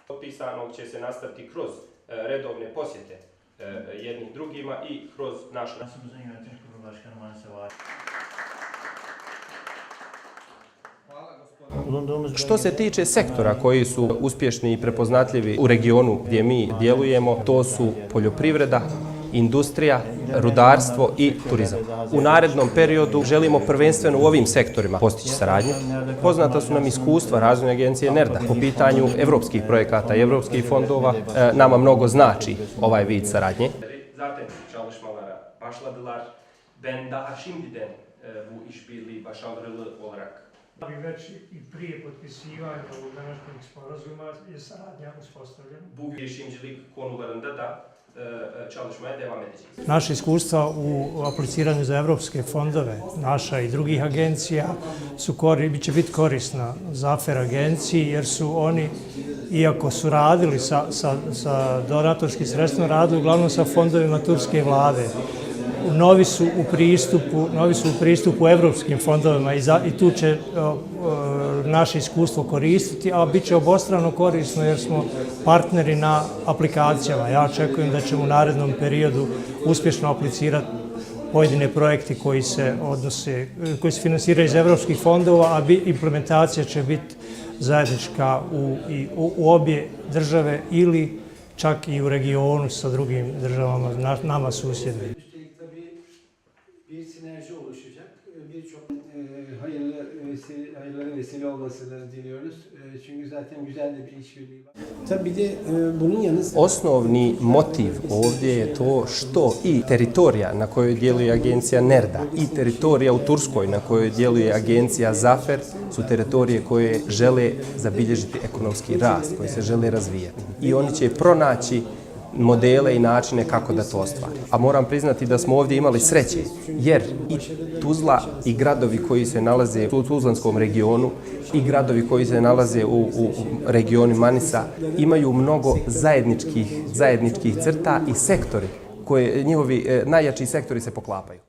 Potpisanog će se nastaviti kroz redovne posjete jednim drugima i kroz našu... Što se tiče sektora koji su uspješni i prepoznatljivi u regionu gdje mi djelujemo, to su poljoprivreda, industrija, rudarstvo i turizam. U narednom periodu želimo prvenstveno u ovim sektorima postići saradnju. Poznata su nam iskustva Razvojne agencije NERDA po pitanju evropskih projekata i evropskih fondova. Nama mnogo znači ovaj vid saradnje. Zaten çalışmalara başladılar. Ben daha şimdiden bu işbirliği başarılı olarak Već i prije potpisivanja ovog današnjeg sporazuma je saradnja uspostavljena. Bu girişimcilik konularında da çalışmaya devam edeceğiz. Naše iskustva u apliciranju za evropske fondove, naša i drugih agencija, će biti korisna za AFER agenciji jer su oni, iako su radili sa donatorskim sredstvima, radili uglavnom sa fondovima turske vlade. Novi su u pristupu evropskim fondovima i tu će naše iskustvo koristiti, a bit će obostrano korisno jer smo partneri na aplikacijama. Ja očekujem da ćemo u narednom periodu uspješno aplicirati pojedine projekte koji se finansiraju iz evropskih fondova, a implementacija će biti zajednička u obje države ili čak i u regionu sa drugim državama, nama susjednim. Bir sinerji oluşacak. Birçok hayırlara vesile olmasını diliyoruz. Çünkü zaten güzel de bir işbirliği var. Tabii de bunun yanı sıra... Osnovni motiv ovdje je to što i teritorija na kojoj djeluje agencija NERDA i teritorija u Turskoj na kojoj djeluje agencija ZAFER su teritorije koje žele zabilježiti ekonomski rast, koje se žele razvijati. I oni će pronaći modele i načine kako da to ostvari. A moram priznati da smo ovdje imali sreće, jer i Tuzla i gradovi koji se nalaze u Tuzlanskom regionu i gradovi koji se nalaze u regionu Manisa imaju mnogo zajedničkih crta i sektori, njihovi najjači sektori se poklapaju.